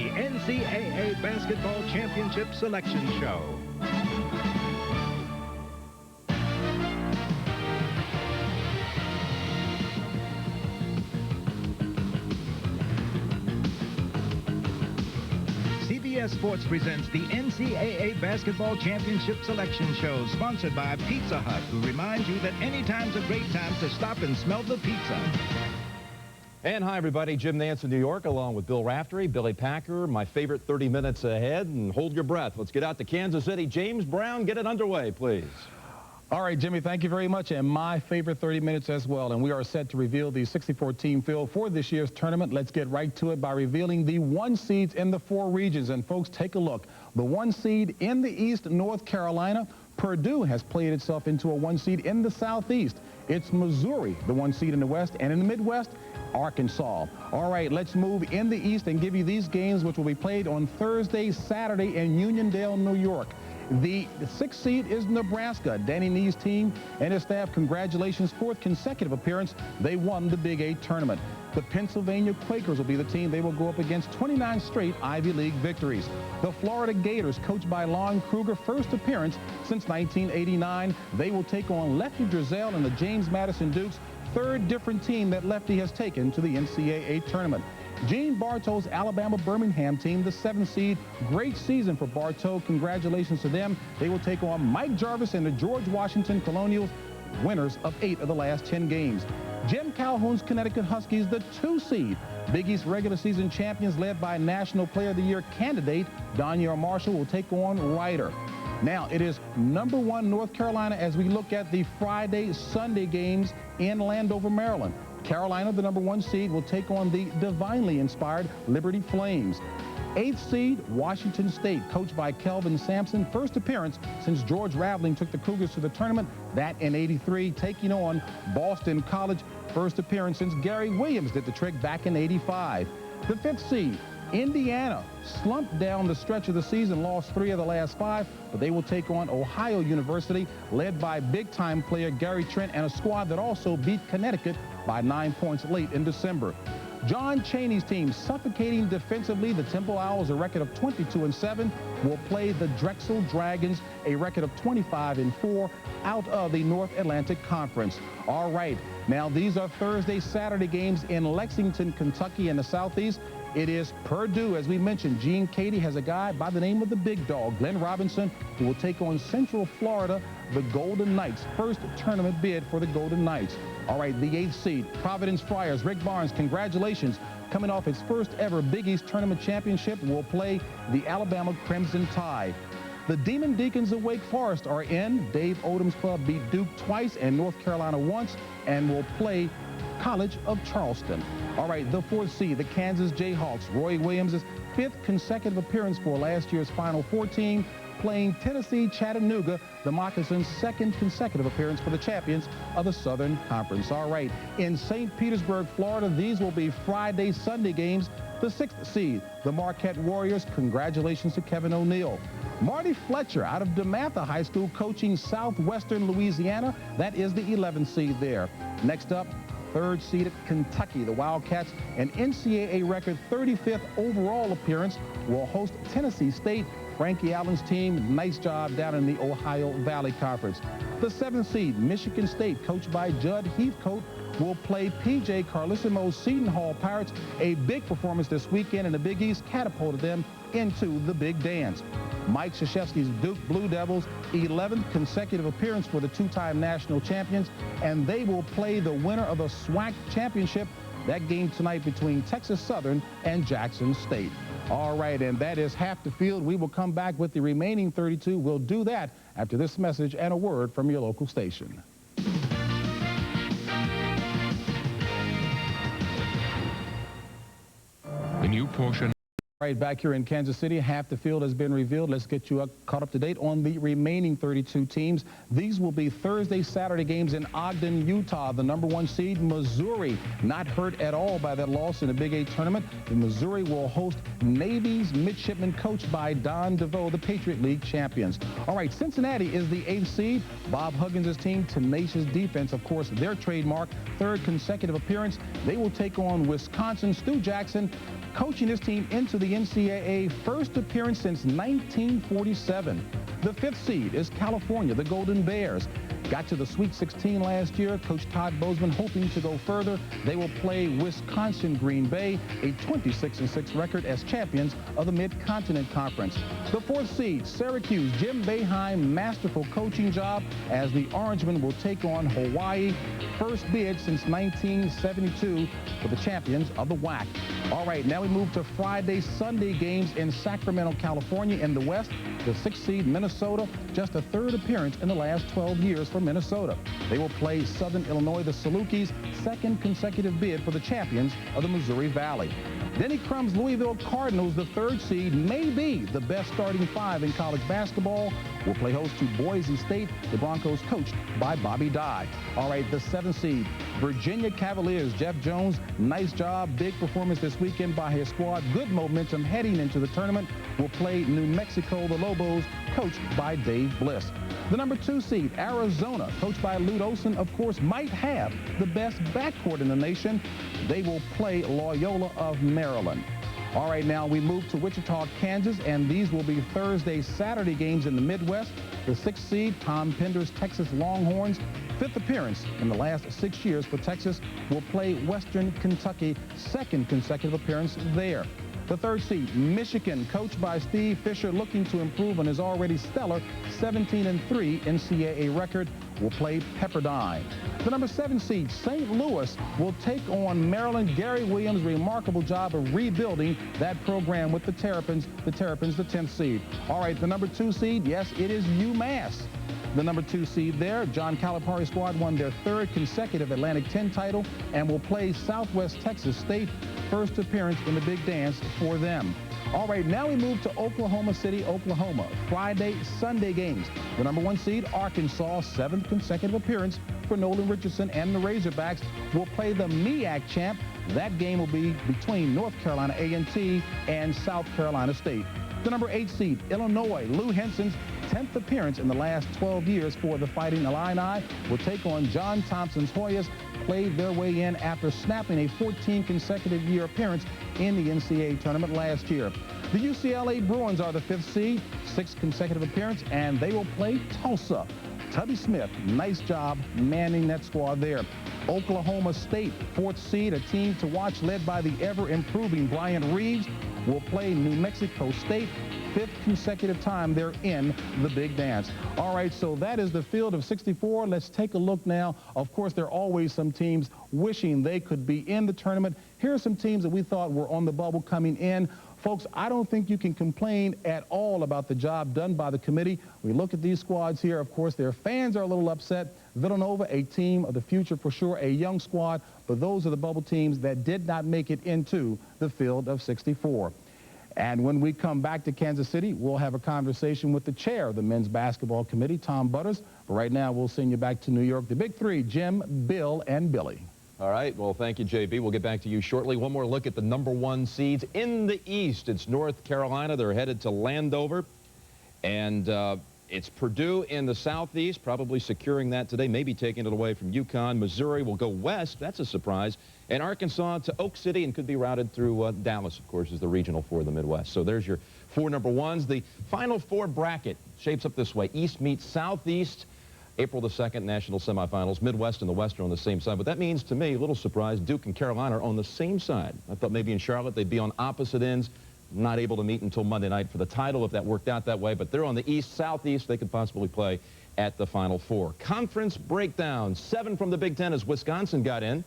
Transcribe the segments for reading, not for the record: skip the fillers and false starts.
the NCAA Basketball Championship Selection Show. CBS Sports presents the NCAA Basketball Championship Selection Show, sponsored by Pizza Hut, who reminds you that any time's a great time to stop and smell the pizza. And hi, everybody. Jim Nance in New York, along with Bill Raftery, Billy Packer, my favorite 30 minutes ahead. And hold your breath. Let's get out to Kansas City. James Brown, get it underway, please. All right, Jimmy, thank you very much. And my favorite 30 minutes as well. And we are set to reveal the 64-team field for this year's tournament. Let's get right to it by revealing the 1 seeds in the 4 regions. And, folks, take a look. The 1 seed in the East, North Carolina. Purdue has played itself into a 1 seed in the Southeast. It's Missouri, the 1 seed in the West. And in the Midwest, Arkansas. All right, let's move in the East and give you these games, which will be played on Thursday, Saturday in Uniondale, New York. The 6th seed is Nebraska. Danny Nee's team and his staff, congratulations, 4th consecutive appearance. They won the Big 8 tournament. The Pennsylvania Quakers will be the team. They will go up against 29 straight Ivy League victories. The Florida Gators, coached by Lon Kruger, first appearance since 1989. They will take on Lefty Driesell and the James Madison Dukes, 3rd different team that Lefty has taken to the NCAA tournament. Gene Bartow's Alabama Birmingham team, the 7th seed. Great season for Bartow. Congratulations to them. They will take on Mike Jarvis and the George Washington Colonials, winners of 8 of the last 10 games. Jim Calhoun's Connecticut Huskies, the 2 seed. Big East regular season champions, led by National Player of the Year candidate Donyell Marshall, will take on Ryder. Now, it is #1 North Carolina as we look at the Friday, Sunday games in Landover, Maryland. Carolina, the #1 seed, will take on the divinely inspired Liberty Flames. 8th seed, Washington State, coached by Kelvin Sampson. First appearance since George Raveling took the Cougars to the tournament, that in '83, taking on Boston College. First appearance since Gary Williams did the trick back in '85. The 5th seed, Indiana, slumped down the stretch of the season, lost 3 of the last 5, but they will take on Ohio University, led by big-time player Gary Trent and a squad that also beat Connecticut by 9 points late in December. John Chaney's team, suffocating defensively. The Temple Owls, a record of 22-7, will play the Drexel Dragons, a record of 25-4, out of the North Atlantic Conference. All right, now these are Thursday, Saturday games in Lexington, Kentucky in the Southeast. It is Purdue, as we mentioned. Gene Cady has a guy by the name of the Big Dog, Glenn Robinson, who will take on Central Florida, the Golden Knights. First tournament bid for the Golden Knights. All right, the 8th seed, Providence Friars. Rick Barnes, congratulations. Coming off its first ever Big East Tournament Championship, will play the Alabama Crimson Tide. The Demon Deacons of Wake Forest are in. Dave Odom's club beat Duke twice and North Carolina once, and will play College of Charleston. All right, the 4th seed, the Kansas Jayhawks. Roy Williams' 5th consecutive appearance for last year's Final Four team, playing Tennessee Chattanooga, the Moccasins' 2nd consecutive appearance for the champions of the Southern Conference. All right, in St. Petersburg, Florida, these will be Friday, Sunday games. The 6th seed, the Marquette Warriors. Congratulations to Kevin O'Neal. Marty Fletcher out of DeMatha High School, coaching Southwestern Louisiana. That is the 11th seed there. Next up, 3rd seeded Kentucky. The Wildcats, an NCAA record 35th overall appearance, will host Tennessee State. Frankie Allen's team, nice job down in the Ohio Valley Conference. The 7th seed, Michigan State, coached by Judd Heathcote, will play P.J. Carlesimo's Seton Hall Pirates. A big performance this weekend in the Big East catapulted them into the big dance. Mike Krzyzewski's Duke Blue Devils, 11th consecutive appearance for the 2-time national champions, and they will play the winner of the SWAC championship. That game tonight between Texas Southern and Jackson State. All right, and that is half the field. We will come back with the remaining 32. We'll do that after this message and a word from your local station. The new portion. Right back here in Kansas City, half the field has been revealed. Let's get you caught up to date on the remaining 32 teams. These will be Thursday, Saturday games in Ogden, Utah. The #1 seed, Missouri, not hurt at all by that loss in the Big 8 tournament. Missouri will host Navy's midshipmen, coached by Don DeVoe, the Patriot League champions. All right, Cincinnati is the 8th seed. Bob Huggins' team, tenacious defense, of course, their trademark, 3rd consecutive appearance. They will take on Wisconsin. Stu Jackson, coaching his team into the the NCAA, first appearance since 1947. The 5th seed is California, the Golden Bears. Got to the Sweet 16 last year. Coach Todd Bozeman hoping to go further. They will play Wisconsin Green Bay, a 26-6 record as champions of the Mid-Continent Conference. The 4th seed, Syracuse, Jim Boeheim, masterful coaching job as the Orangemen will take on Hawaii. First bid since 1972 for the champions of the WAC. All right, now we move to Friday, Sunday games in Sacramento, California. In the West, the 6th seed, Minnesota, just a 3rd appearance in the last 12 years for Minnesota. They will play Southern Illinois, the Salukis, 2nd consecutive bid for the champions of the Missouri Valley. Denny Crum's Louisville Cardinals, the 3rd seed, may be the best starting 5 in college basketball, will play host to Boise State, the Broncos coached by Bobby Dye. All right, the 7th seed, Virginia Cavaliers, Jeff Jones, nice job, big performance this weekend by his squad, good momentum heading into the tournament, will play New Mexico, the Lobos, coached by Dave Bliss. The number 2 seed, Arizona, coached by Lute Olson, of course, might have the best backcourt in the nation. They will play Loyola of Maryland. All right, now we move to Wichita, Kansas, and these will be Thursday, Saturday games in the Midwest. The 6th seed, Tom Pender's Texas Longhorns, 5th appearance in the last 6 years for Texas, will play Western Kentucky, 2nd consecutive appearance there. The 3rd seed, Michigan, coached by Steve Fisher, looking to improve on his already stellar 17-3 NCAA record, will play Pepperdine. The number 7 seed, St. Louis, will take on Maryland. Gary Williams' remarkable job of rebuilding that program with the Terrapins, the 10th seed. All right, the number 2 seed, yes, it is UMass. The number 2 seed there, John Calipari's squad won their 3rd consecutive Atlantic 10 title and will play Southwest Texas State, 1st appearance in the big dance for them. All right, now we move to Oklahoma City, Oklahoma. Friday, Sunday games. The number 1 seed, Arkansas, 7th consecutive appearance for Nolan Richardson and the Razorbacks, will play the MEAC champ. That game will be between North Carolina A&T and South Carolina State. The number 8 seed, Illinois, Lou Henson's 10th appearance in the last 12 years for the Fighting Illini, will take on John Thompson's Hoyas, played their way in after snapping a 14 consecutive year appearance in the NCAA tournament last year. The UCLA Bruins are the 5th seed, 6th consecutive appearance, and they will play Tulsa. Tubby Smith, nice job manning that squad there. Oklahoma State, 4th seed, a team to watch led by the ever-improving Bryant Reeves, will play New Mexico State, 5th consecutive time they're in the big dance. All right, so that is the field of 64. Let's take a look now. Of course, there are always some teams wishing they could be in the tournament. Here are some teams that we thought were on the bubble coming in. Folks, I don't think you can complain at all about the job done by the committee. We look at these squads here. Of course, their fans are a little upset. Villanova, a team of the future for sure, a young squad, but those are the bubble teams that did not make it into the field of 64. And when we come back to Kansas City, we'll have a conversation with the chair of the men's basketball committee, Tom Butters. But right now, we'll send you back to New York, the big 3, Jim, Bill, and Billy. All right, well, thank you, JB. We'll get back to you shortly. One more look at the number 1 seeds in the East. It's North Carolina. They're headed to Landover. And it's Purdue in the Southeast, probably securing that today, maybe taking it away from UConn. Missouri will go west. That's a surprise. And Arkansas to Oak City and could be routed through Dallas, of course, is the regional for the Midwest. So there's your 4 number 1s. The Final 4 bracket shapes up this way. East meets Southeast. April the 2nd, national semifinals. Midwest and the West are on the same side. But that means, to me, a little surprise, Duke and Carolina are on the same side. I thought maybe in Charlotte they'd be on opposite ends. Not able to meet until Monday night for the title if that worked out that way. But they're on the East, Southeast. They could possibly play at the Final 4. Conference breakdown. 7 from the Big Ten as Wisconsin got in.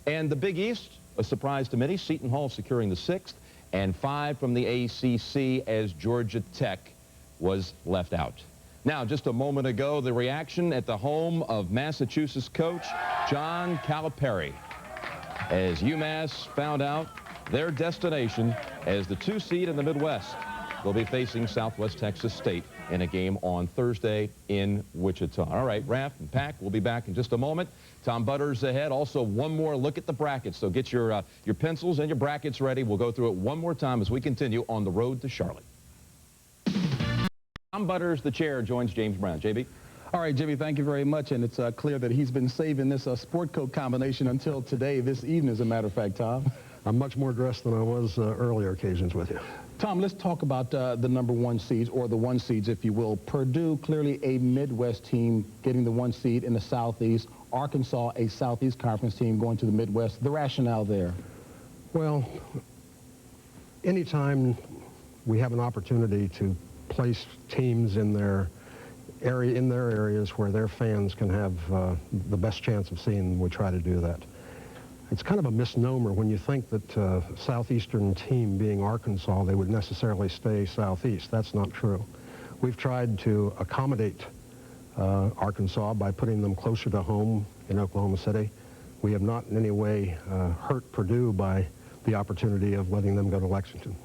And the Big East, a surprise to many, Seton Hall securing the 6th. And 5 from the ACC as Georgia Tech was left out. Now, just a moment ago, the reaction at the home of Massachusetts coach John Calipari as UMass found out their destination as the 2 seed in the Midwest. They'll be facing Southwest Texas State in a game on Thursday in Wichita. All right, Raph and Pack, we'll be back in just a moment. Tom Butters ahead. Also, one more look at the brackets. So get your pencils and your brackets ready. We'll go through it one more time as we continue on the road to Charlotte. Tom Butters, the chair, joins James Brown. JB? All right, Jimmy, thank you very much. And it's clear that he's been saving this sport coat combination until today, this evening, as a matter of fact, Tom. I'm much more dressed than I was earlier occasions with you. Tom, let's talk about the number 1 seeds, or the 1 seeds, if you will. Purdue, clearly a Midwest team, getting the 1 seed in the Southeast. Arkansas, a Southeast Conference team, going to the Midwest. The rationale there? Well, anytime we have an opportunity to place teams in their areas where their fans can have the best chance of seeing them, we try to do that. It's kind of a misnomer when you think that Southeastern team being Arkansas, they would necessarily stay Southeast. That's not true. We've tried to accommodate Arkansas by putting them closer to home in Oklahoma City. We have not in any way hurt Purdue by the opportunity of letting them go to Lexington.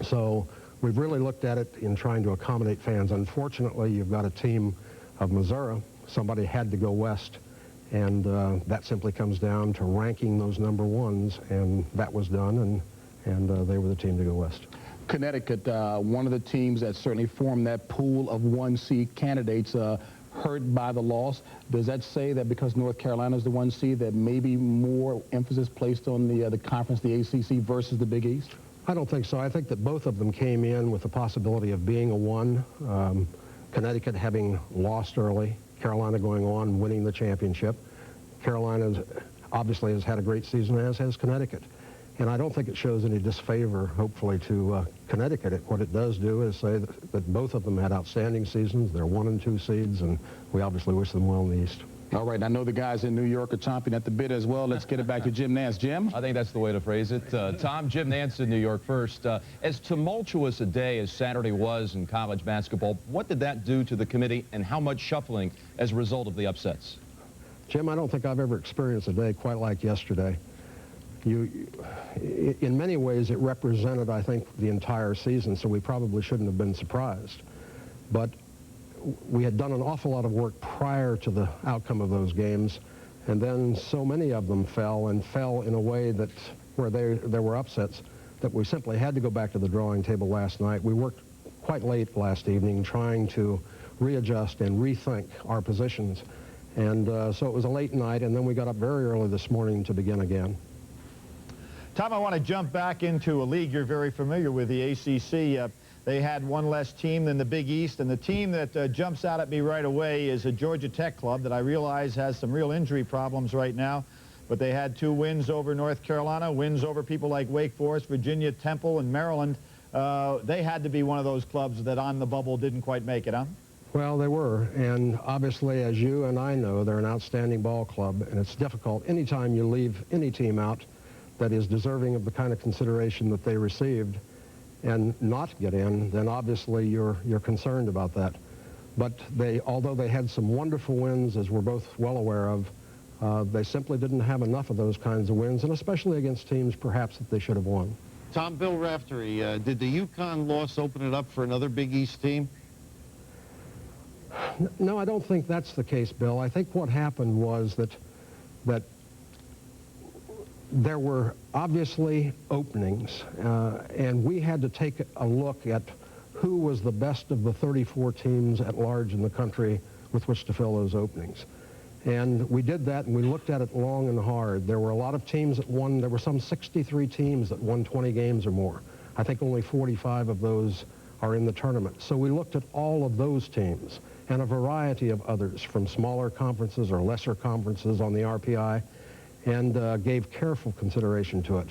So we've really looked at it in trying to accommodate fans. Unfortunately, you've got a team of Missouri. Somebody had to go west. And that simply comes down to ranking those number 1s, and that was done, and they were the team to go west. Connecticut, one of the teams that certainly formed that pool of 1 seed candidates, hurt by the loss. Does that say that because North Carolina is the 1 seed, that maybe more emphasis placed on the conference, the ACC, versus the Big East? I don't think so. I think that both of them came in with the possibility of being a 1. Connecticut having lost early, Carolina going on, winning the championship. Carolina obviously has had a great season, as has Connecticut. And I don't think it shows any disfavor, hopefully, to Connecticut. What it does do is say that both of them had outstanding seasons. They're 1 and 2 seeds, and we obviously wish them well in the East. All right, I know the guys in New York are chomping at the bit as well. Let's get it back to Jim Nance. Jim? I think that's the way to phrase it. Tom, Jim Nance in New York first. As tumultuous a day as Saturday was in college basketball, what did that do to the committee, and how much shuffling as a result of the upsets? Jim, I don't think I've ever experienced a day quite like yesterday. In many ways, it represented, I think, the entire season, so we probably shouldn't have been surprised. But we had done an awful lot of work prior to the outcome of those games, and then so many of them fell in a way that where there were upsets that we simply had to go back to the drawing table last night. We worked quite late last evening trying to readjust and rethink our positions. And so it was a late night, and then we got up very early this morning to begin again. Tom, I want to jump back into a league you're very familiar with, the ACC. They had 1 less team than the Big East, and the team that jumps out at me right away is a Georgia Tech club that I realize has some real injury problems right now, but they had 2 wins over North Carolina, wins over people like Wake Forest, Virginia, Temple, and Maryland. They had to be one of those clubs that on the bubble didn't quite make it, huh? Well, they were, and obviously, as you and I know, they're an outstanding ball club, and it's difficult anytime you leave any team out that is deserving of the kind of consideration that they received and not get in, then obviously you're concerned about that. But although they had some wonderful wins, as we're both well aware of, they simply didn't have enough of those kinds of wins, and especially against teams perhaps that they should have won. Tom, Bill Raftery, did the UConn loss open it up for another Big East team? No, I don't think that's the case, Bill. I think what happened was that there were obviously openings, and we had to take a look at who was the best of the 34 teams at large in the country with which to fill those openings. And we did that, and we looked at it long and hard. There were a lot of teams that won. There were some 63 teams that won 20 games or more. I think only 45 of those are in the tournament. So we looked at all of those teams and a variety of others from smaller conferences or lesser conferences on the RPI, and gave careful consideration to it.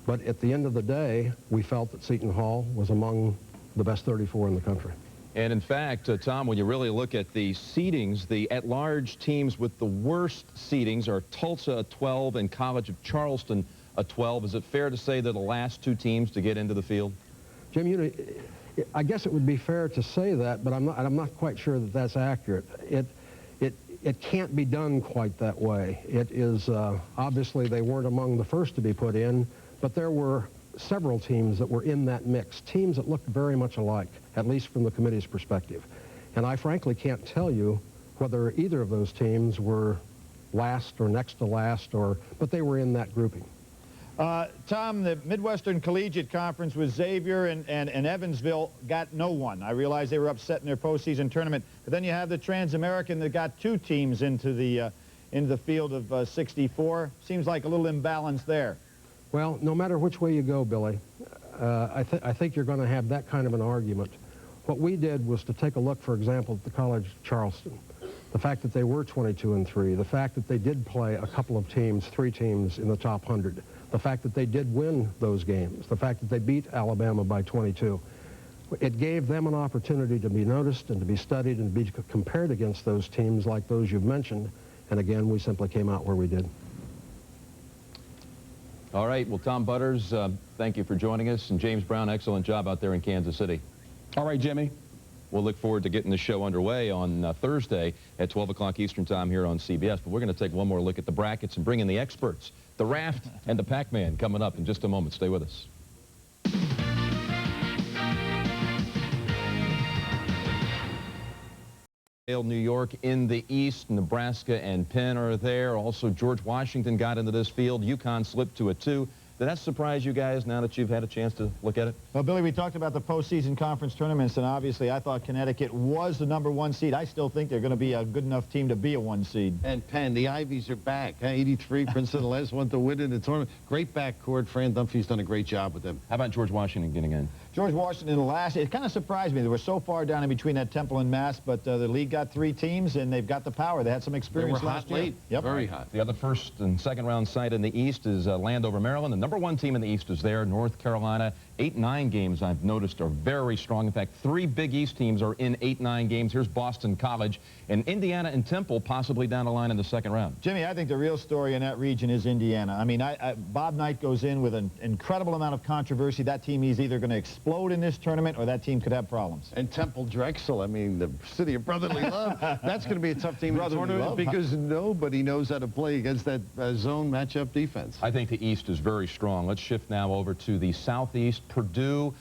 But at the end of the day, we felt that Seton Hall was among the best 34 in the country. And in fact, Tom, when you really look at the seedings, the at-large teams with the worst seedings are Tulsa a 12 and College of Charleston a 12. Is it fair to say they're the last 2 teams to get into the field? Jim, you know, I guess it would be fair to say that, but I'm not quite sure that that's accurate. It can't be done quite that way. It is, obviously they weren't among the first to be put in, but there were several teams that were in that mix, teams that looked very much alike, at least from the committee's perspective. And I frankly can't tell you whether either of those teams were last or next to last, but they were in that grouping. Tom, the Midwestern Collegiate Conference with Xavier and Evansville got no one. I realize they were upset in their postseason tournament, but then you have the Trans-American that got 2 teams into the field of 64. Seems like a little imbalance there. Well, no matter which way you go, Billy, I think you're going to have that kind of an argument. What we did was to take a look, for example, at the College of Charleston. The fact that they were 22-3, the fact that they did play a couple of teams, 3 teams in the top 100, the fact that they did win those games, the fact that they beat Alabama by 22. It gave them an opportunity to be noticed and to be studied and be compared against those teams like those you've mentioned. And again, we simply came out where we did. All right. Well, Tom Butters, thank you for joining us. And James Brown, excellent job out there in Kansas City. All right, Jimmy. We'll look forward to getting the show underway on Thursday at 12 o'clock Eastern Time here on CBS. But we're going to take one more look at the brackets and bring in the experts, the Raft and the Pac-Man, coming up in just a moment. Stay with us. New York in the East, Nebraska and Penn are there. Also, George Washington got into this field. UConn slipped to a 2. Did that surprise you guys now that you've had a chance to look at it? Well, Billy, we talked about the postseason conference tournaments, and obviously I thought Connecticut was the #1 seed. I still think they're going to be a good enough team to be a 1 seed. And Penn, the Ivies are back. 83, Princeton, the last one to win in the tournament. Great backcourt. Fran Dunphy's done a great job with them. How about George Washington getting in? George Washington, it kind of surprised me. They were so far down in between that Temple and Mass, but the league got 3 teams, and they've got the power. They had some experience last year. Late. Yep. Very hot. The other first and second round side in the East is Landover, Maryland. The #1 team in the East is there. North Carolina, 8-9 games I've noticed are very strong. In fact, 3 Big East teams are in 8-9 games. Here's Boston College, and Indiana and Temple possibly down the line in the second round. Jimmy, I think the real story in that region is Indiana. I mean, Bob Knight goes in with an incredible amount of controversy. That team is either going to explode in this tournament or that team could have problems. And Temple Drexel, I mean, the city of brotherly love. That's going to be a tough team in the tournament because nobody knows how to play against that zone matchup defense. I think the East is very strong. Let's shift now over to the Southeast. Purdue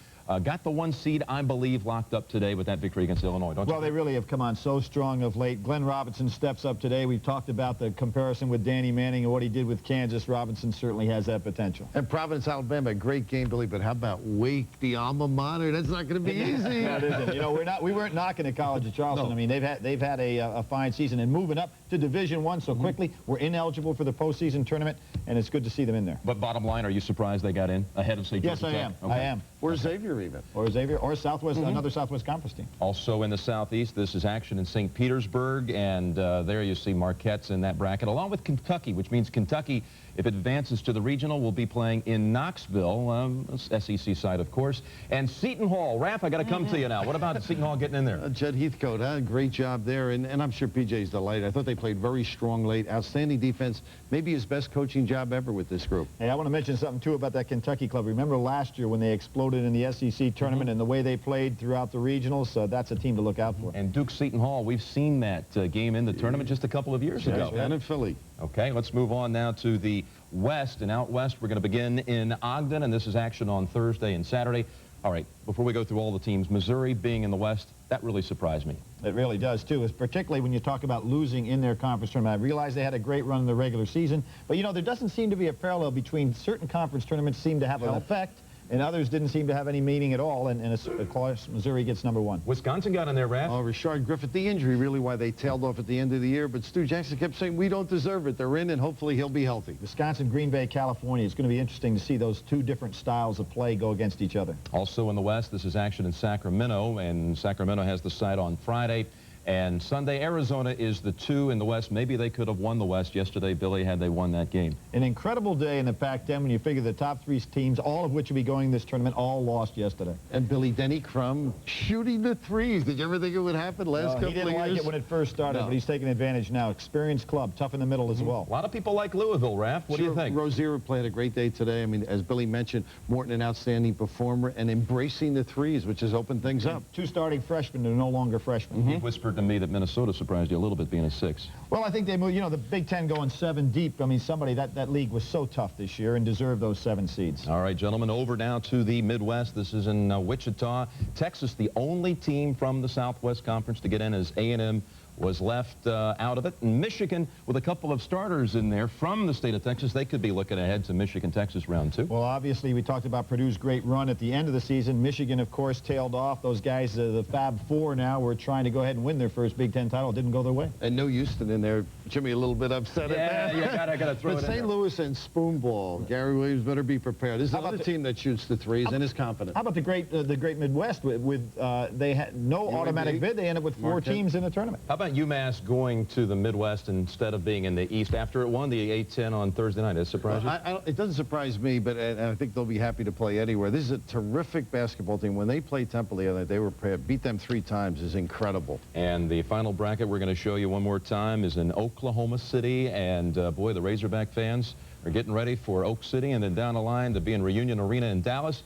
got the 1 seed, I believe, locked up today with that victory against Illinois, don't you? Well, they really have come on so strong of late. Glenn Robinson steps up today. We've talked about the comparison with Danny Manning and what he did with Kansas. Robinson certainly has that potential. And Providence, Alabama, great game, Billy, but how about Wake, the alma mater? That's not going to be easy. That isn't. You know, we weren't knocking the College of Charleston. No. I mean, they've had a fine season and moving up to Division I so quickly. We're ineligible for the postseason tournament, and it's good to see them in there. But bottom line, are you surprised they got in ahead of, say, Georgia Tech? Yes, I am. Okay. I am. Or Xavier even. Or Xavier, or Southwest, another Southwest Conference team. Also in the Southeast, this is action in St. Petersburg, and there you see Marquette's in that bracket, along with Kentucky, which means Kentucky, if it advances to the regional, will be playing in Knoxville, SEC side, of course. And Seton Hall. Raph, I got to come to you now. What about Seton Hall getting in there? Judd Heathcote, great job there, and I'm sure PJ's delighted. I thought they played very strong late, outstanding defense, maybe his best coaching job ever with this group. Hey, I want to mention something, too, about that Kentucky club. Remember last year when they exploded in the SEC tournament and the way they played throughout the regionals? That's a team to look out for. And Duke Seton Hall, we've seen that game in the tournament just a couple of years ago. And in Philly. Okay, let's move on now to the West. And out West, we're going to begin in Ogden, and this is action on Thursday and Saturday. All right, before we go through all the teams, Missouri being in the West, that really surprised me. It really does, too, particularly when you talk about losing in their conference tournament. I realize they had a great run in the regular season, but, you know, there doesn't seem to be a parallel between certain conference tournaments seem to have an effect, and others didn't seem to have any meaning at all, and of course, Missouri gets #1. Wisconsin got in there, Raph. Oh, Rashard Griffith, the injury, really why they tailed off at the end of the year, but Stu Jackson kept saying, we don't deserve it. They're in, and hopefully he'll be healthy. Wisconsin, Green Bay, California. It's going to be interesting to see those 2 different styles of play go against each other. Also in the West, this is action in Sacramento, and Sacramento has the side on Friday. And Sunday, Arizona is the 2 in the West. Maybe they could have won the West yesterday, Billy, had they won that game. An incredible day in the Pac-10 when you figure the top 3 teams, all of which will be going this tournament, all lost yesterday. And Billy, Denny Crum shooting the threes. Did you ever think it would happen last couple of years? He didn't like it when it first started, but he's taking advantage now. Experienced club, tough in the middle as well. A lot of people like Louisville, Raph. What do you think? Rozier played a great day today. I mean, as Billy mentioned, Morton an outstanding performer and embracing the threes, which has opened things up. 2 starting freshmen are no longer freshmen. He whispered to me that Minnesota surprised you a little bit being a 6. Well, I think they moved, you know, the Big Ten going 7 deep. I mean, that league was so tough this year and deserved those 7 seeds. All right, gentlemen, over now to the Midwest. This is in Wichita. Texas, the only team from the Southwest Conference to get in, as A&M was left out of it. And Michigan, with a couple of starters in there from the state of Texas, they could be looking ahead to Michigan-Texas round 2. Well, obviously, we talked about Purdue's great run at the end of the season. Michigan, of course, tailed off. Those guys, the Fab Four now, were trying to go ahead and win their first Big Ten title. It didn't go their way. And no Houston in there. Jimmy a little bit upset at that. Yeah, you gotta throw but it in St. there. Louis and Spoonball. Gary Williams better be prepared. This is another team that shoots the threes and is confident. How about the great Midwest? They had no automatic bid. They ended up with 4 teams in the tournament. How about UMass going to the Midwest instead of being in the East after it won the A-10 on Thursday night? Does it surprise you? It doesn't surprise me, but and I think they'll be happy to play anywhere. This is a terrific basketball team. When they played Temple the other night, they were prepared. Beat them 3 times is incredible. And the final bracket we're going to show you one more time is in Oklahoma City. And boy, the Razorback fans are getting ready for Oak City and then down the line to be in Reunion Arena in Dallas.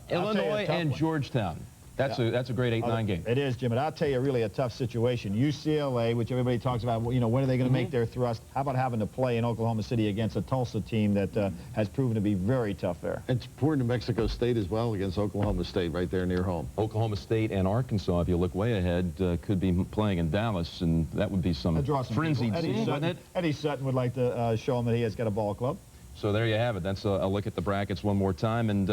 Illinois and Georgetown. That's a great 8-9 game. It is, Jim, and I'll tell you really a tough situation. UCLA, which everybody talks about, you know, when are they going to make their thrust? How about having to play in Oklahoma City against a Tulsa team that has proven to be very tough there? It's poor New Mexico State as well against Oklahoma State right there near home. Oklahoma State and Arkansas, if you look way ahead, could be playing in Dallas, and that would be some frenzied scene, wouldn't it? Eddie Sutton would like to show him that he has got a ball club. So there you have it. That's a look at the brackets one more time. And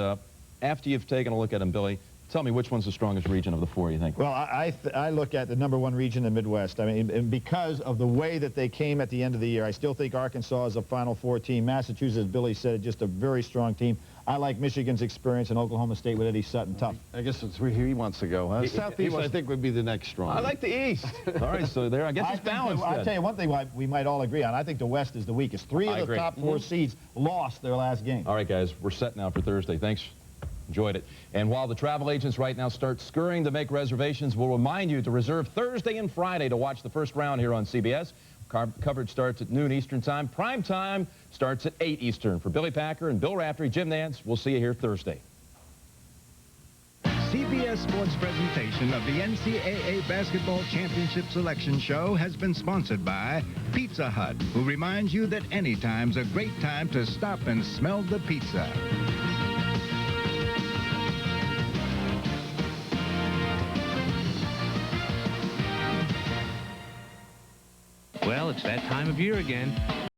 after you've taken a look at them, Billy, tell me which one's the strongest region of the 4, you think? Well, I look at the #1 region, the Midwest. I mean, and because of the way that they came at the end of the year, I still think Arkansas is a Final Four team. Massachusetts, as Billy said, just a very strong team. I like Michigan's experience in Oklahoma State with Eddie Sutton. Tough. I guess it's where he wants to go, huh? Southeast, I think, would be the next strong. I like the East. All right, so there, I guess it's balanced. I'll tell you one thing we might all agree on. I think the West is the weakest. 3 of the top 4 seeds lost their last game. All right, guys, we're set now for Thursday. Thanks. Enjoyed it. And while the travel agents right now start scurrying to make reservations, we'll remind you to reserve Thursday and Friday to watch the first round here on CBS. Coverage starts at noon Eastern time. Prime time starts at 8 Eastern. For Billy Packer and Bill Raftery, Jim Nance, we'll see you here Thursday. CBS Sports presentation of the NCAA Basketball Championship Selection Show has been sponsored by Pizza Hut, who reminds you that any time's a great time to stop and smell the pizza. Well, it's that time of year again.